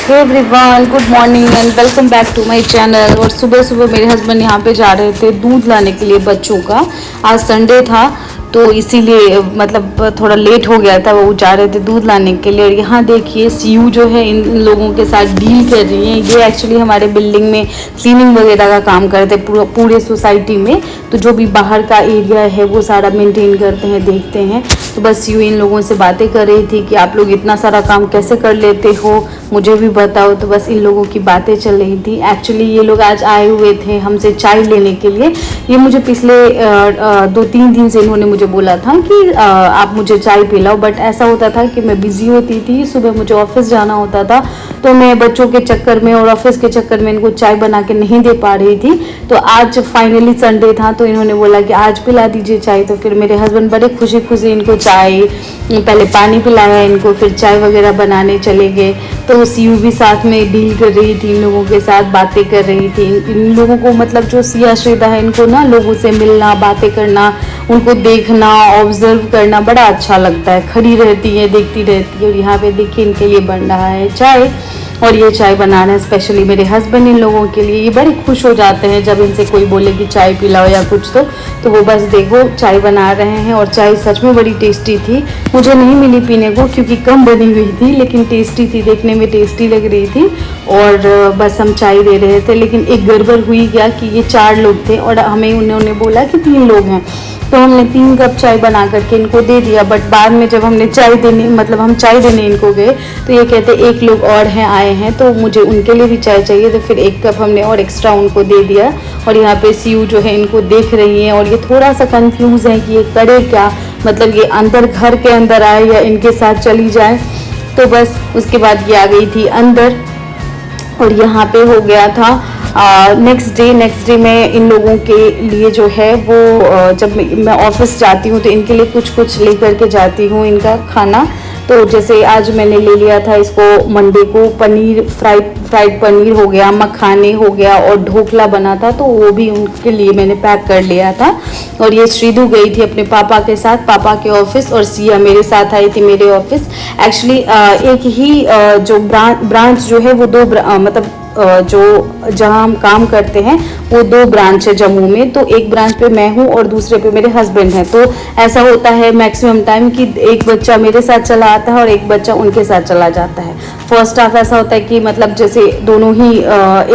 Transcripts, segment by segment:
Hey everyone, good morning and welcome back to my channel. और सुबह सुबह मेरे हस्बैंड यहाँ पे जा रहे थे दूध लाने के लिए बच्चों का। आज संडे था तो इसीलिए मतलब थोड़ा लेट हो गया था, वो जा रहे थे दूध लाने के लिए। और यहाँ देखिए सीयू जो है इन लोगों के साथ डील कर रही है। ये एक्चुअली हमारे बिल्डिंग में क्लीनिंग वगैरह का काम करते हैं पूरे सोसाइटी में, तो जो भी बाहर का एरिया है वो सारा मेंटेन करते हैं, देखते हैं। तो बस सीयू इन लोगों से बातें कर रही थी कि आप लोग इतना सारा काम कैसे कर लेते हो, मुझे भी बताओ। तो बस इन लोगों की बातें चल रही थी। एक्चुअली ये लोग आज आए हुए थे हमसे चाय लेने के लिए। ये मुझे पिछले 2-3 दिन से इन्होंने मुझे बोला था कि आप मुझे चाय पिलाओ, बट ऐसा होता था कि मैं बिजी होती थी, सुबह मुझे ऑफिस जाना होता था, तो मैं बच्चों के चक्कर में और ऑफिस के चक्कर में इनको चाय बना के नहीं दे पा रही थी। तो आज फाइनली संडे था तो इन्होंने बोला कि आज पिला दीजिए चाय। तो फिर मेरे हस्बैंड बड़े खुशी खुशी इनको चाय, पहले पानी पिलाया इनको, फिर चाय वगैरह बनाने चले गए। तो सीयू भी साथ में डील कर रही थी, इन लोगों के साथ बातें कर रही थी। इन लोगों को मतलब जो सिया श्रेदा है, इनको ना लोगों से मिलना, बातें करना, उनको देखना, ऑब्जर्व करना बड़ा अच्छा लगता है। खड़ी रहती है, देखती रहती है। और यहाँ पे देखिए इनके लिए बन रहा है चाय, और ये चाय बना रहे हैं स्पेशली मेरे हस्बैंड इन लोगों के लिए। ये बड़े खुश हो जाते हैं जब इनसे कोई बोले कि चाय पिलाओ या कुछ, तो वो बस देखो चाय बना रहे हैं। और चाय सच में बड़ी टेस्टी थी। मुझे नहीं मिली पीने को क्योंकि कम बनी हुई थी, लेकिन टेस्टी थी, देखने में टेस्टी लग रही थी। और बस हम चाय दे रहे थे, लेकिन एक गड़बड़ हुई क्या कि ये 4 लोग थे और हमें उन्होंने बोला कि 3 लोग हैं, तो हमने 3 कप चाय बना करके इनको दे दिया। बट बाद में जब हमने चाय देने मतलब हम चाय देने इनको गए तो ये कहते 1 लोग और हैं आए हैं, तो मुझे उनके लिए भी चाय चाहिए। तो फिर 1 कप हमने और एक्स्ट्रा उनको दे दिया। और यहाँ पे सीयू जो है इनको देख रही है और ये थोड़ा सा कंफ्यूज है कि ये करे क्या, मतलब ये अंदर घर के अंदर आए या इनके साथ चली जाए। तो बस उसके बाद ये आ गई थी अंदर। और यहाँ पे हो गया था नेक्स्ट डे मैं इन लोगों के लिए जो है वो जब मैं ऑफिस जाती हूँ तो इनके लिए कुछ लेकर के जाती हूँ इनका खाना। तो जैसे आज मैंने ले लिया था इसको मंडे को पनीर, फ्राइड पनीर हो गया, मखाने हो गया और ढोकला बना था, तो वो भी उनके लिए मैंने पैक कर लिया था। और ये श्रीधु गई थी अपने पापा के साथ, पापा के ऑफिस, और सिया मेरे साथ आई थी मेरे ऑफिस। एक्चुअली एक ही जो ब्रांच जो है वो 2 मतलब जो जहाँ हम काम करते हैं वो 2 ब्रांच है जम्मू में। तो एक ब्रांच पे मैं हूँ और दूसरे पे मेरे हस्बैंड हैं। तो ऐसा होता है मैक्सिमम टाइम कि एक बच्चा मेरे साथ चला आता है और एक बच्चा उनके साथ चला जाता है। फर्स्ट हाफ ऐसा होता है कि मतलब जैसे दोनों ही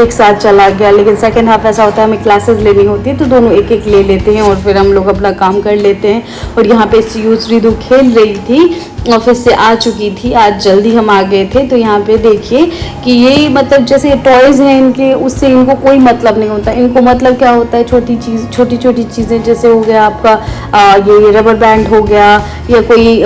एक साथ चला गया, लेकिन सेकेंड हाफ ऐसा होता है हमें क्लासेस लेनी होती है तो दोनों एक ले लेते हैं और फिर हम लोग अपना काम कर लेते हैं। और यहाँ पे श्रीधु खेल रही थी, ऑफिस से आ चुकी थी, आज जल्दी हम आ गए थे। तो यहाँ पे देखिए कि ये मतलब जैसे टॉयज़ हैं इनके, उससे इनको कोई मतलब नहीं होता। इनको मतलब क्या होता है, छोटी छोटी चीज़ें, जैसे हो गया आपका ये रबर बैंड हो गया या कोई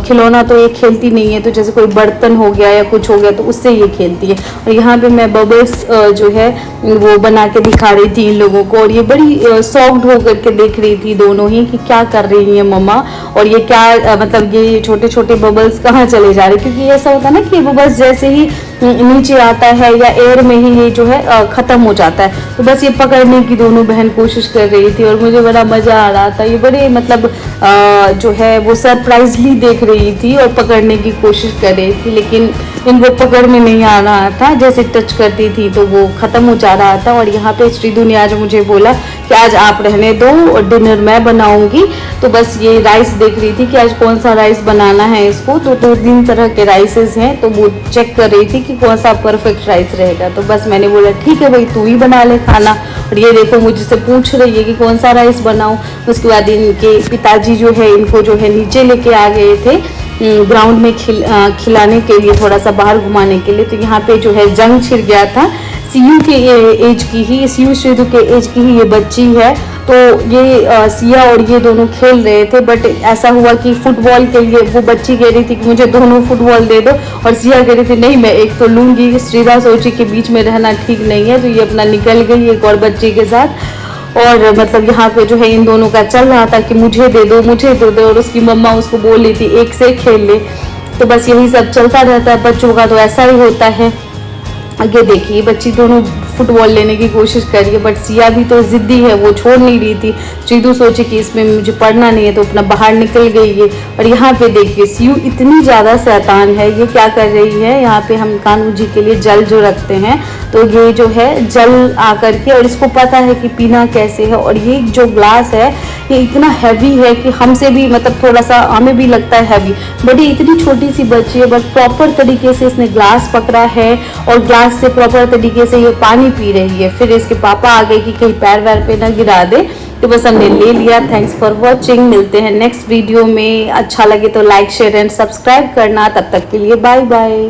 खिलौना, तो ये खेलती नहीं है। तो जैसे कोई बर्तन हो गया या कुछ हो गया तो उससे ये खेलती है। और यहाँ पे मैं बबल्स जो है वो बना के दिखा रही थी इन लोगों को, और ये बड़ी सॉफ्ट होकर के देख रही थी दोनों ही कि क्या कर रही हैं मम्मा, और ये क्या मतलब ये छोटे छोटे बबल्स कहाँ चले जा रहे, क्योंकि ऐसा होता है ना कि बबल्स जैसे ही नीचे आता है या एयर में ही ये जो है ख़त्म हो जाता है। तो बस ये पकड़ने की दोनों बहन कोशिश कर रही थी और मुझे बड़ा मज़ा आ रहा था। ये बड़े मतलब जो है वो सरप्राइजली देख रही थी और पकड़ने की कोशिश कर रही थी, लेकिन इनको पकड़ में नहीं आ रहा था। जैसे टच करती थी तो वो ख़त्म हो जा रहा था। और यहाँ पे श्रीधु ने आज मुझे बोला कि आज आप रहने दो और डिनर मैं बनाऊँगी। तो बस ये राइस देख रही थी कि आज कौन सा राइस बनाना है इसको। तो 2-3 तरह के राइसेस हैं, तो वो चेक कर रही थी कि कौन सा परफेक्ट राइस रहेगा। तो बस मैंने बोला ठीक है भाई, तू ही बना ले खाना। और ये देखो मुझसे पूछ रही है कि कौन सा राइस बनाऊं। उसके बाद इनके पिताजी जो है इनको जो है नीचे लेके आ गए थे ग्राउंड में खिलाने के लिए, थोड़ा सा बाहर घुमाने के लिए। तो यहाँ पे जो है जंग छिड़ गया था। सीयू के एज की ही, सीयू श्रीधु के एज की ही ये बच्ची है। तो ये सिया और ये दोनों खेल रहे थे, बट ऐसा हुआ कि फुटबॉल के लिए वो बच्ची कह रही थी कि मुझे दोनों फुटबॉल दे दो, और सिया कह रही थी नहीं मैं एक तो लूँगी। श्रीधा सोची कि बीच में रहना ठीक नहीं है, तो ये अपना निकल गई एक और बच्ची के साथ। और मतलब यहाँ पे जो है इन दोनों का चल रहा था कि मुझे दे दो मुझे दे दो, और उसकी मम्मा उसको बोल रही थी एक से खेल ले। तो बस यही सब चलता रहता है बच्चों का, तो ऐसा ही होता है। आगे देखिए बच्ची दोनों फुटबॉल लेने की कोशिश करी है, बट सिया भी तो ज़िद्दी है, वो छोड़ नहीं रही थी। चीदू सोचे कि इसमें मुझे पढ़ना नहीं है तो अपना बाहर निकल गई है। और यहाँ पे देखिए सियू इतनी ज़्यादा शैतान है, ये क्या कर रही है, यहाँ पे हम कान्हू जी के लिए जल जो रखते हैं तो ये जो है जल आकर के, और इसको पता है कि पीना कैसे है। और ये जो ग्लास है ये इतना हैवी है कि हमसे भी मतलब थोड़ा सा हमें भी लगता है हैवी, बट ये इतनी छोटी सी बच्ची है बट प्रॉपर तरीके से इसने ग्लास पकड़ा है और ग्लास से प्रॉपर तरीके से ये पानी पी रही है। फिर इसके पापा आ गए कि कहीं पैर वैर पे ना गिरा दे, तो बस हमने ले लिया। थैंक्स फॉर वॉचिंग, मिलते हैं नेक्स्ट वीडियो में। अच्छा लगे तो लाइक शेयर एंड सब्सक्राइब करना। तब तक के लिए बाय बाय।